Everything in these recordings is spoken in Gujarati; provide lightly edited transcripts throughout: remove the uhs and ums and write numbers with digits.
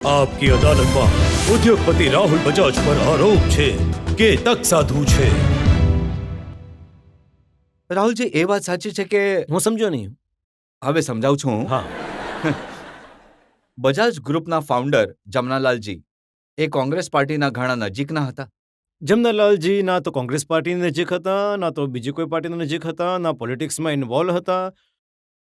આપકી અદાલતમાં ઉદ્યોગપતિ રાહુલ બજાજ પર આરોપ છે કે તક સાધુ છે. રાહુલજી, એ વાત સાચી છે કે હું સમજો નહીં. હવે સમજાવું છું. હા, બજાજ ગ્રુપના ફાઉન્ડર જમનાલાલજી એ કોંગ્રેસ પાર્ટીના ઘણા નજીકના હતા. જમનાલાલજી ના તો કોંગ્રેસ પાર્ટીની નજીક હતા, ના તો બીજી કોઈ પાર્ટીની નજીક હતા, ના પોલિટિક્સમાં ઇન્વોલ્વ હતા.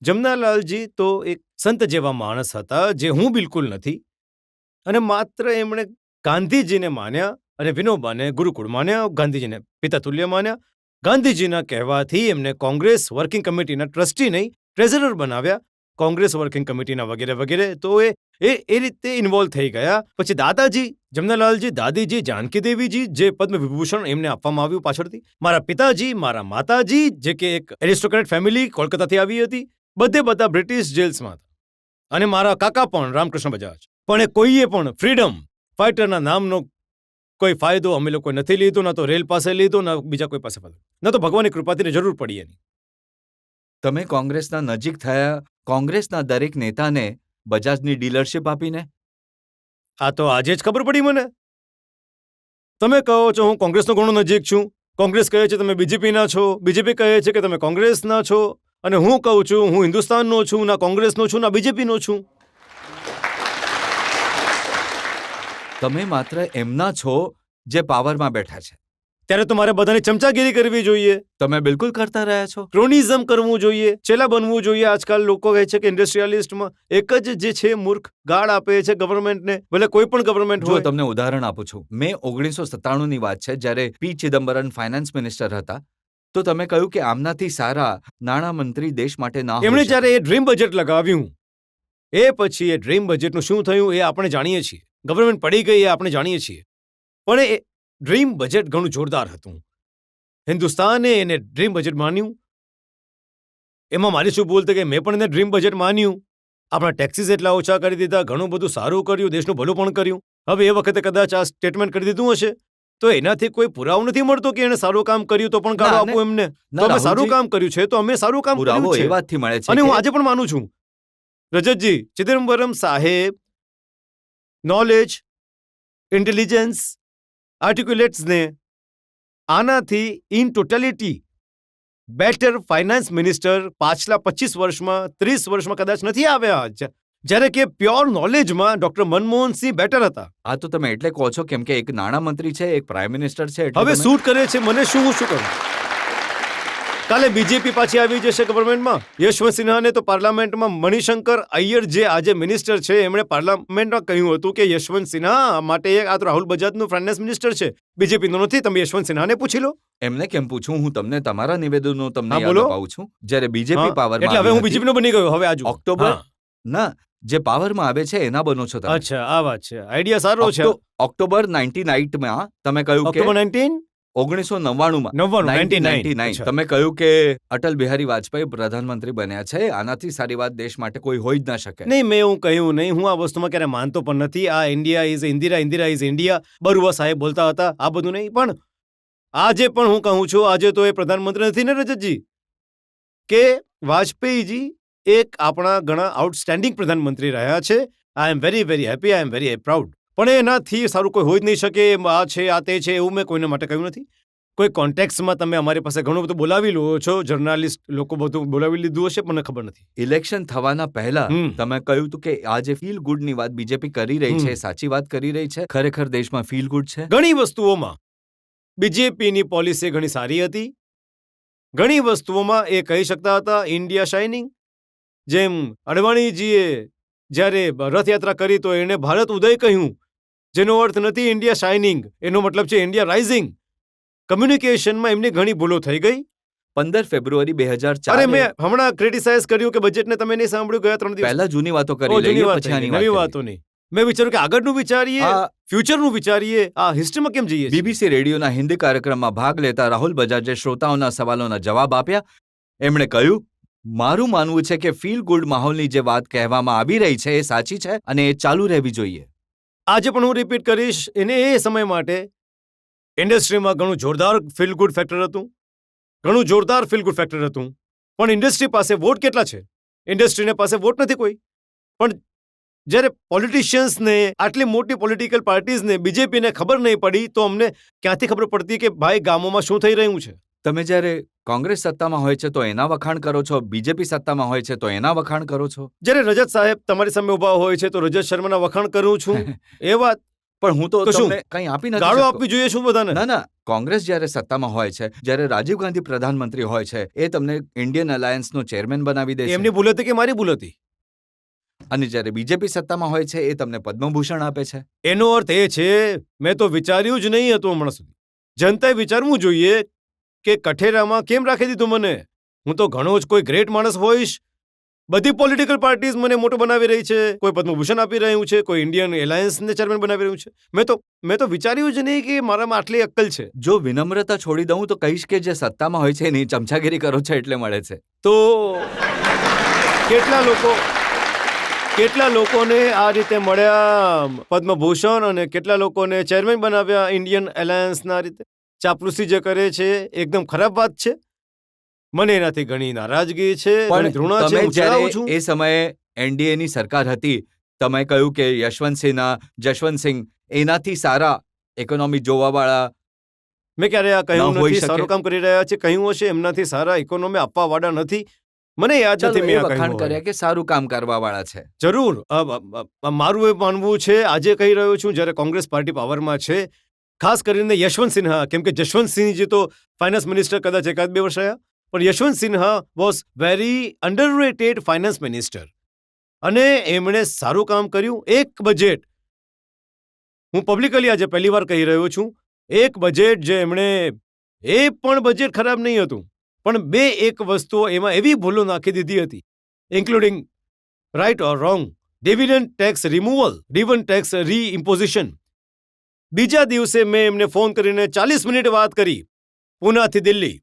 જમનાલાલજી તો એક સંત જેવા માણસ હતા, જે હું બિલકુલ નથી. અને માત્ર એમણે ગાંધીજીને માન્યા અને વિનોબાને ગુરુકુળ માન્યા, ગાંધીજીને પિતાતુલ્ય માન્યા. ગાંધીજીના કહેવાથી એમને કોંગ્રેસ વર્કિંગ કમિટીના ટ્રસ્ટી નહીં, ટ્રેઝરર બનાવ્યા, કોંગ્રેસ વર્કિંગ કમિટીના વગેરે વગેરે. તો એ રીતે ઇન્વોલ્વ થઈ ગયા. પછી દાદાજી જમનાલાલજી, દાદીજી જાનકી દેવીજી, જે પદ્મ વિભૂષણ એમને આપવામાં આવ્યું પાછળથી. મારા પિતાજી, મારા માતાજી, જે કે એક એરિસ્ટોક્રેટ ફેમિલી કોલકાતાથી આવી હતી, બધા બ્રિટિશ જેલ્સમાં હતા. અને મારા કાકા પણ રામકૃષ્ણ બજાજ. પણ એ કોઈએ પણ ફ્રીડમ ફાઇટરના નામનો કોઈ ફાયદો અમે લોકોએ નથી લીધો, ના તો રેલ પાસે લીધો, ના બીજા કોઈ પાસે લીધો, ના તો ભગવાનની કૃપાથી જરૂર પડી એની. તમે કોંગ્રેસના નજીક થયા, કોંગ્રેસના દરેક નેતાને બજાજની ડીલરશીપ આપીને. આ તો આજે જ ખબર પડી મને. તમે કહો છો હું કોંગ્રેસનો ઘણો નજીક છું, કોંગ્રેસ કહે છે તમે બીજેપીના છો, બીજેપી કહે છે કે તમે કોંગ્રેસના છો, અને હું કહું છું હું હિન્દુસ્તાનનો છું, ના કોંગ્રેસનો છું, ના બીજેપીનો છું. તમે માત્ર એમના છો જે પાવરમાં બેઠા છે. ત્યારે તો મારે બધાની ચમચાગીરી કરવી જોઈએ, તમે બિલકુલ કરતા રહ્યા છો. ક્રોનિઝમ કરવું જોઈએ, ચેલા બનવું જોઈએ. આજકાલ લોકો કહે છે કે ઇન્ડસ્ટ્રીયાલિસ્ટમાં એક જ જે છે મૂર્ખ ગાળ આપે છે ગવર્નમેન્ટને, ભલે કોઈ પણ ગવર્નમેન્ટ જો હોય. તમને ઉદાહરણ આપું છું. મે 1997ની વાત છે, જ્યારે પી ચિદમ્બરમ ફાઇનાન્સ મિનિસ્ટર હતા, તો તમે કહ્યું કે આમનાથી સારા નાણામંત્રી દેશ માટે ના હોય. એમણે જ્યારે એ ડ્રીમ બજેટ લગાવ્યું, એ પછી એ ડ્રીમ બજેટનું શું થયું એ આપણે જાણીએ છીએ. ગવર્નમેન્ટ પડી ગઈ એ આપણે જાણીએ છીએ. પણ એ ડ્રીમ બજેટ ઘણું જોરદાર હતું. હિન્દુસ્તાને એને ડ્રીમ બજેટ માન્યું. એમાં મારી શું ભૂલ કે મેં પણ એને ડ્રીમ બજેટ માન્યું. આપણા ટેક્સીસ એટલા ઓછા કરી દીધા, ઘણું બધું સારું કર્યું, દેશનું ભલું પણ કર્યું. હવે એ વખતે કદાચ આ સ્ટેટમેન્ટ કરી દીધું હશે, તો એનાથી કોઈ પુરાવો નથી મળતો કે એને સારું કામ કર્યું તો પણ ગાળો આપું એમને. તો અમે સારું કામ કર્યું છે, તો અમે સારું કામ કર્યું પુરાવો છે. એ વાતથી મળે છે અને હું કે આજે પણ માનું છું, રજતજી, ચિદમ્બરમ સાહેબ નોલેજ, ઇન્ટેલિજન્સ, આર્ટિક્યુલેટ્સને આનાથી in totality better finance minister પાછલા 25 વર્ષમાં, 30 વર્ષમાં કદાચ નથી આવ્યા. જ્યારે કે પ્યોર નોલેજમાં ડોક્ટર મનમોહનસિંહ બેટર હતા. આ તો તમે એટલે કહો છો કેમ કે એક નાણામંત્રી છે, એક પ્રાઇમ મિનિસ્ટર છે. એટલે હવે તમે- સૂટ કરે છે મને, હું શું કરું? કાલે બીજેપી પાછી આવી જશે ગવર્નમેન્ટમાં. યશવંત સિન્હાને તો પાર્લામેન્ટમાં મણિશંકર અય્યર જે આજે મિનિસ્ટર છે, એમણે પાર્લામેન્ટમાં કહ્યું હતું કે યશવંત સિન્હા માટે આ તો રાહુલ બજાજનું ફાઇનાન્સ મિનિસ્ટર છે, બીજેપીનો નથી. તમે યશવંત સિન્હાને પૂછી લો. એમને કેમ પૂછું? હું તમને તમારા નિવેદનો તમને હા, યાદ બોલો. અપાવું છું. જ્યારે બીજેપી હા, પાવરમાં એટલે હવે આવી હું હતી, બીજેપીનો બની ગયો. હવે આજુ ઓક્ટોબર હા. ના, જે પાવરમાં આવે છે એના બનો છો તમે. અચ્છા, આ વાત છે. આઈડિયા સારો છે. ઓક્ટોબર 1998માં તમે કહ્યું કે ઓક્ટોબર 19 1999માં 99 તમે કહ્યું કે અટલ બિહારી વાજપેયી પ્રધાનમંત્રી બન્યા છે, આનાથી સારી વાત દેશ માટે કોઈ હોઈ જ ના શકે. નહીં, મેં એવું કહ્યું નહીં. હું આ વસ્તુમાં ક્યારે માનતો પણ નથી. આ India is Indira, Indira is India Barooah સાહેબ બોલતા હતા. આ બધું નહીં. પણ આજે પણ હું કહું છું, આજે તો એ પ્રધાનમંત્રી નથી ને રજતજી, કે વાજપેયીજી એક આપણા ઘણા આઉટસ્ટેન્ડિંગ પ્રધાનમંત્રી રહ્યા છે. I am very very happy, I am very proud. પણ એનાથી સારું કોઈ હોઈ જ નહીં શકે. આ છે, આ તે છે, એવું મેં કોઈને માટે કહ્યું નથી. કોઈ કોન્ટેક્સમાં તમે અમારી પાસે ઘણું બધું બોલાવી લો છો, જર્નાલિસ્ટ લોકો બધું બોલાવી લીધું હશે, મને ખબર નથી. ઇલેક્શન થવાના પહેલા તમે કહ્યું હતું કે આ જે ફીલ ગુડ ની વાત બીજેપી કરી રહી છે, સાચી વાત કરી રહી છે. ખરેખર દેશમાં ફીલ ગુડ છે. ઘણી વસ્તુઓમાં બીજેપીની પોલિસી ઘણી સારી હતી. ઘણી વસ્તુઓમાં એ કહી શકતા હતા ઇન્ડિયા શાઇનિંગ. જેમ અડવાણીજીએ જ્યારે રથયાત્રા કરી તો એણે ભારત ઉદય કહ્યું, જેનો અર્થ નથી ઇન્ડિયા શાઇનિંગ, એનો મતલબ છે ઇન્ડિયા રાઇઝિંગ. કમ્યુનિકેશનમાં એમની ઘણી ભૂલો થઈ ગઈ. 15 ફેબ્રુઆરી 2004 અરે મેં હમણાં ક્રિટિસાઇઝ કર્યું કે બજેટને તમે નહીં સાંભળ્યું ગયા 3 દિવસ પહેલા જૂની વાતો કરી જૂની લઈએ, વાત પછી થઈ આની ગઈ, નવી વાત વાતો નહીં. મેં વિચાર્યું કે આગળનું વિચારીએ, ફ્યુચરનું વિચારીએ, આ હિસ્ટ્રીમાં કેમ જઈએ છીએ? બીબીસી રેડિયોના હિન્દી કાર્યક્રમમાં ભાગ લેતા રાહુલ બજાજે શ્રોતાઓના સવાલોના જવાબ આપ્યા. એમણે કહ્યું, મારું માનવું છે કે ફીલ ગુડ માહોલની જે વાત કહેવામાં આવી રહી છે એ સાચી છે અને એ ચાલુ રહેવી જોઈએ. આજે પણ હું રિપીટ કરીશ. એને એ સમય માટે ઇન્ડસ્ટ્રીમાં ઘણું જોરદાર ફીલ ગુડ ફેક્ટર હતું, ઘણું જોરદાર ફીલ ગુડ ફેક્ટર હતું. પણ ઇન્ડસ્ટ્રી પાસે વોટ કેટલા છે? ઇન્ડસ્ટ્રીને પાસે વોટ નથી કોઈ. પણ જ્યારે પોલિટિશિયન્સને, આટલી મોટી પોલિટિકલ પાર્ટીઝને, બીજેપીને ખબર નહીં પડી તો અમને ક્યાંથી ખબર પડતી કે ભાઈ ગામોમાં શું થઈ રહ્યું છે? તમે જ્યારે કોંગ્રેસ સત્તામાં હોય છે તો એના વખાણ કરો છો, બીજેપી સત્તામાં હોય છે તો એના વખાણ કરો છો. જ્યારે રજત સાહેબ તમારી સામે ઊભા હોય છે તો રજત શર્માના વખાણ કરું છું. એ વાત પણ હું તો તો શું? તમને કંઈ આપી નથી ગાળો શકતો. આપવી જોઈએ શું બધાને? ના કોંગ્રેસ જ્યારે સત્તામાં હોય છે, જ્યારે રાજીવ ગાંધી પ્રધાનમંત્રી હોય છે, એ તમને ઇન્ડિયન અલાયન્સનો ચેરમેન બનાવી દે છે. એમની ભૂલ હતી કે મારી ભૂલ હતી? અને જ્યારે બીજેપી સત્તામાં હોય છે એ તમને પદ્મભૂષણ આપે છે. એનો અર્થ એ છે મેં તો વિચાર્યું જ નહીં હતું હમણાં સુધી. જનતાએ વિચારવું જોઈએ કે કઠેરામાં કેમ રાખી દીધું મને. હું તો ઘણો જ કોઈ ગ્રેટ માણસ હોઈશ. બધી પોલિટિકલ પાર્ટીઝ મને મોટો બનાવી રહી છે, કોઈ પદ્મભૂષણ આપી રહ્યું છે, કોઈ ઇન્ડિયન એલાયન્સને ચેરમેન બનાવી રહ્યું છે. મેં તો વિચાર્યું જ નહીં કે મારામાં આટલી અક્કલ છે. જો વિનમ્રતા છોડી દઉં તો કહીશ કે જે સત્તામાં હોય છે એની ચમચાગીરી કરો છો એટલે મળે છે. તો કેટલા લોકોને આ રીતે મળ્યા પદ્મભૂષણ અને કેટલા લોકોને ચેરમેન બનાવ્યા ઇન્ડિયન એલાયન્સના રીતે. ચાપલુસી જે કરે છે એકદમ ખરાબ વાત છે. મને એનાથી ઘણી નારાજગી છે, ઘણી ઘૃણા છે. તમે હું ચલાવું જ્યારે છું. એ સમયે એનડીએની સરકાર હતી, તમે કહ્યું કે જશવંતસિંહ એનાથી સારા ઇકોનોમી જોવાવાળા મેં ક્યારે આ કહ્યું ન હોઈ નથી શકે. સારું કામ કરી રહ્યા છે? કહ્યું હશે એમનાથી સારા ઇકોનોમી આપવા વાળા નથી. મને યાદ ચાલો નથી એ મેં આ વખાણ કહ્યું હોય. કર્યા કે સારું કામ કરવાવાળા છે. જરૂર મારું એ માનવું છે, આજે કહી રહ્યો છું, જ્યારે કોંગ્રેસ પાર્ટી પાવરમાં છે, ખાસ કરીને યશવંત સિન્હા, કેમ કે જશવંતસિંહજી તો ફાઇનાન્સ મિનિસ્ટર કદાચ 1-2 વર્ષ રહ્યા, પણ Yashwant Sinha was very underrated finance minister અને એમણે સારું કામ કર્યું. એક બજેટ, હું પબ્લિકલી આજે પહેલી વાર કહી રહ્યો છું, એક બજેટ જે એમણે, એ પણ બજેટ ખરાબ નહીં હતું, પણ 2-1 વસ્તુઓ એમાં એવી ભૂલો નાખી દીધી હતી, including right or wrong dividend tax removal, dividend tax reimposition. બીજા દિવસે મેં એમને ફોન કરીને 40 મિનિટ વાત કરી પૂનાથી દિલ્હી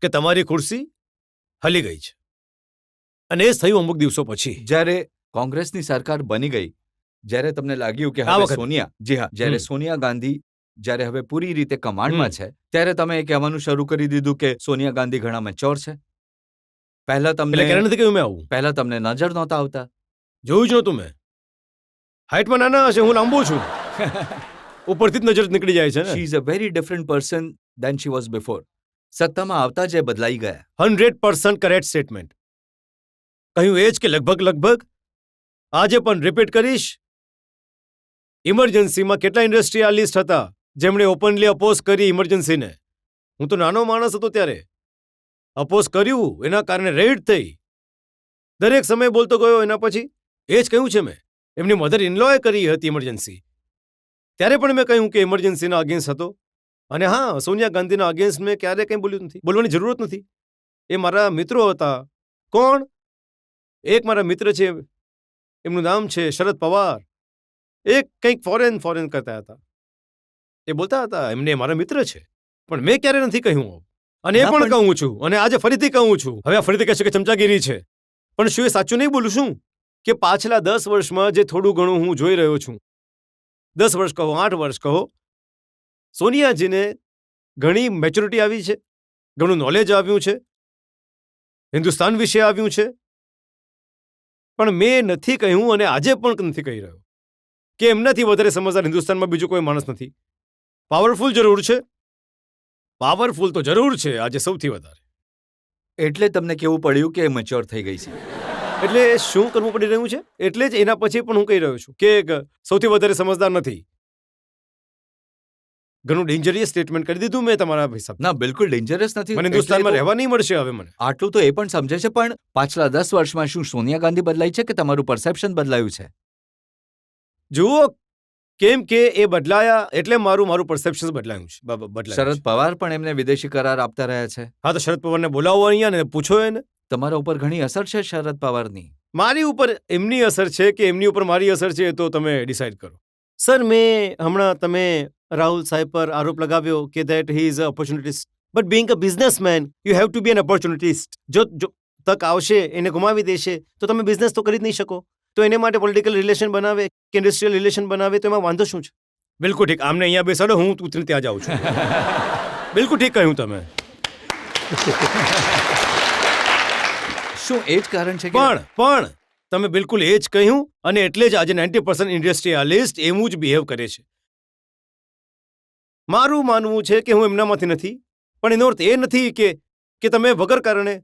કે તમારી ખુરશી હલી ગઈ છે. અને એ થયું અમુક દિવસો પછી. જ્યારે કોંગ્રેસની સરકાર બની ગઈ, જ્યારે તમને લાગ્યું કે આ હવે વખતે. જ્યારે હમ. સોનિયા ગાંધી જ્યારે હવે પૂરી રીતે કમાન્ડમાં છે, ત્યારે તમે એ કહેવાનું શરૂ કરી દીધું કે સોનિયા ગાંધી ઘણા મેચ્યોર છે. પહેલા એટલે ક્યારે નથી કહ્યું મેં આવું? તમને નજર નહોતા આવતા. જોયું જ નહોતું મેં. હાઇટમાં નાના હશે, હું લાંબો છું. ઉપરથી જ નજર નીકળી જાય છે ને. She is a very different person than she was before. સત્તામાં આવતા જે બદલાઈ ગયા. 100% કરેક્ટ સ્ટેટમેન્ટ. કહ્યું એ જ કે લગભગ આજે પણ રિપીટ કરીશ. ઇમરજન્સીમાં કેટલા ઇન્ડસ્ટ્રીયાલિસ્ટ હતા જેમણે ઓપનલી અપોઝ કરી ઇમરજન્સીને? હું તો નાનો માણસ હતો ત્યારે. અપોઝ કર્યું, એના કારણે રેડ થઈ. દરેક સમયે બોલતો ગયો. એના પછી એ જ કહ્યું છે મેં. એમની મધર ઇનલોએ કરી હતી ઇમરજન્સી. ત્યારે પણ મેં કહ્યું કે ઇમરજન્સીના અગેન્સ્ટ હતો. અને હા, સોનિયા ગાંધીના અગેન્સ્ટ મેં ક્યારે કંઈ બોલ્યું નથી, બોલવાની જરૂરત નથી. એ મારા મિત્રો હતા. કોણ? એક મારા મિત્ર છે, એમનું નામ છે શરદ પવાર. એક કંઈક ફોરેન કરતા હતા. એ બોલતા હતા એમને મારા મિત્ર છે, પણ મેં ક્યારે નથી કહ્યું. અને એ ના, પણ પણ- કહું છું, અને આજે ફરીથી કહું છું. હવે આ ફરીથી કહેશે કે ચમચાગીરી છે, પણ શું એ સાચું નહીં બોલું? શું કે પાછલા 10 વર્ષમાં જે થોડું ઘણું હું જોઈ રહ્યો છું, 10 વર્ષ કહો, 8 વર્ષ કહો, સોનિયાજીને ઘણી મેચ્યોરિટી આવી છે, ઘણું નોલેજ આવ્યું છે, હિન્દુસ્તાન વિશે આવ્યું છે. પણ મેં નથી કહ્યું અને આજે પણ નથી કહી રહ્યો કે એમનાથી વધારે સમજદાર હિન્દુસ્તાનમાં બીજો કોઈ માણસ નથી. પાવરફુલ જરૂર છે, પાવરફુલ તો જરૂર છે, આજે સૌથી વધારે. એટલે તમને કેવું પડ્યું કે મેચ્યોર થઈ ગઈ છે. એટલે શું કરવું પડી રહ્યું છે? એટલે જ એના પછી પણ હું કહી રહ્યો છું કે સૌથી વધારે સમજદાર નથી. ઘણું ડેન્જરિયસ સ્ટેટમેન્ટ કરી દીધું મેં તમારા હિસાબ. ના, બિલકુલ ડેન્જરસ નથી. મને હિન્દુસ્તાનમાં એટલે તો રહેવા નહીં મળશે હવે મને. આટલું તો એ પણ સમજે છે, પણ પાછલા 10 વર્ષમાં શું સોનિયા ગાંધી બદલાઈ છે કે તમારું પરસેપ્શન બદલાયું છે? જુઓ, કેમ કે એ બદલાયા એટલે મારું પરસેપ્શન બદલાયું છે. બદલાયું શરદ છે. પવાર પણ એમને વિદેશી કરાર આપતા રહ્યા છે. હા, તો શરદ પવારને બોલાવો અહીંયા ને પૂછો એને. તમારા ઉપર ઘણી અસર છે શરદ પવારની. મારી ઉપર એમની અસર છે કે એમની ઉપર મારી અસર છે, એ તો તમે ડિસાઈડ કરો. સર, મેં હમણાં તમે રાહુલ સાહેબ પર આરોપ લગાવ્યો કે that he is a opportunist. But being a businessman you have to be an opportunist. જો તક આવશે એને ગુમાવી દેશે તો તમે બિઝનેસ તો કરી જ નહીં શકો. તો એને માટે પોલિટિકલ રિલેશન બનાવે કે ઇન્ડસ્ટ્રીયલ રિલેશન બનાવે તો એમાં વાંધો શું છે? બિલકુલ ઠીક. આમને અહીંયા બેસાડો, હું ઉતરીને ત્યાં જાઉં છું. બિલકુલ ઠીક કહ્યું તમે. શું એ જ કારણ છે કે પણ તમે બિલકુલ એ જ કહ્યું, અને એટલે જ આજે 90% ઇન્ડસ્ટ્રીયાલિસ્ટ એવું જ બિહેવ કરે છે. મારું માનવું છે કે હું એમનામાંથી નથી, પણ એનો અર્થ એ નથી કે તમે વગર કારણે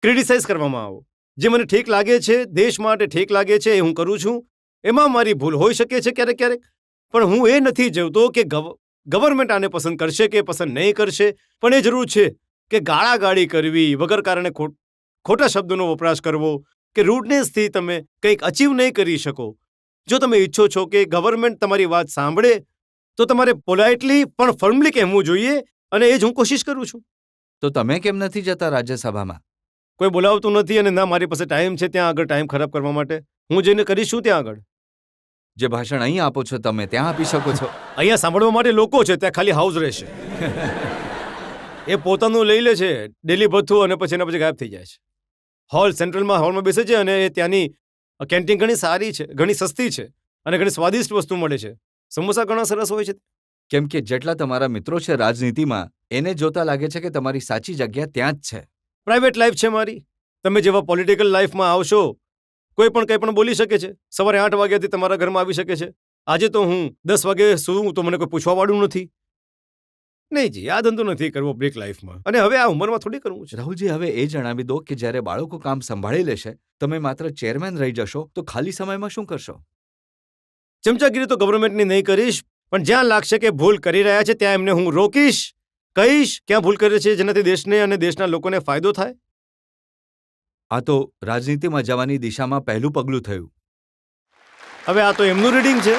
ક્રિટિસાઇઝ કરવામાં આવો. જે મને ઠીક લાગે છે, દેશ માટે ઠીક લાગે છે, એ હું કરું છું. એમાં મારી ભૂલ હોઈ શકે છે ક્યારેક ક્યારેક, પણ હું એ નથી જોતો કે ગવર્મેન્ટ આને પસંદ કરશે કે પસંદ નહીં કરશે. પણ એ જરૂર છે કે ગાળાગાળી કરવી, વગર કારણે ખોટા શબ્દોનો વપરાશ કરવો, કે રૂડનેસથી તમે કંઈક અચીવ નહીં કરી શકો. જો તમે ઈચ્છો છો કે ગવર્મેન્ટ તમારી વાત સાંભળે, તો તમારે પોલાઇટલી પણ ફર્મલી કહેવું જોઈએ, અને એ જ હું કોશિશ કરું છું. તો તમે કેમ નથી જતા રાજ્યસભામાં? કોઈ બોલાવતું નથી, અને ના મારી પાસે ટાઈમ છે ત્યાં આગળ ટાઈમ ખરાબ કરવા માટે. હું જઈને કરીશું ત્યાં આગળ. જે ભાષણ અહીં આપો છો તમે ત્યાં આપી શકો છો. અહીંયા સાંભળવા માટે લોકો છે, ત્યાં ખાલી હાઉસ રહેશે. એ પોતાનું લઈ લે છે ડેલી ભથ્થું, અને પછી એના પછી ગાયબ થઈ જાય છે. હોલમાં બેસે છે, અને ત્યાંની કેન્ટીન ઘણી સારી છે, ઘણી સસ્તી છે, અને ઘણી સ્વાદિષ્ટ વસ્તુ મળે છે. સમોસા ઘણા સરસ હોય છે. કેમ કે જેટલા તમારા મિત્રો છે રાજનીતિમાં, એને જોતા લાગે છે કે તમારી સાચી જગ્યા ત્યાં જ છે. પ્રાઇવેટ લાઈફ છે મારી. તમે જેવા પોલિટિકલ લાઈફમાં આવશો, કોઈ પણ કંઈ પણ બોલી શકે છે. સવારે 8 વાગ્યાથી તમારા ઘરમાં આવી શકે છે. આજે તો હું 10 વાગે સૂવું તો મને કોઈ પૂછવા વાળું નથી. નહીં જી, આ ધંધો નથી કરવો બ્રેક લાઈફમાં, અને હવે આ ઉંમરમાં થોડી કરવું છે. રાહુલજી, હવે એ જણાવી દો કે જ્યારે બાળકો કામ સંભાળી લેશે, તમે માત્ર ચેરમેન રહી જશો, તો ખાલી સમયમાં શું કરશો? ચમચાગીરી તો ગવર્મેન્ટની નહીં કરીશ, પણ જ્યાં લાગશે કે ભૂલ કરી રહ્યા છે ત્યાં એમને હું રોકીશ, કહીશ ક્યાં ભૂલ કરે છે, જેનાથી દેશને અને દેશના લોકોને ફાયદો થાય. આ તો રાજનીતિમાં જવાની દિશામાં પહેલું પગલું થયું. હવે આ તો એમનું રીડિંગ છે.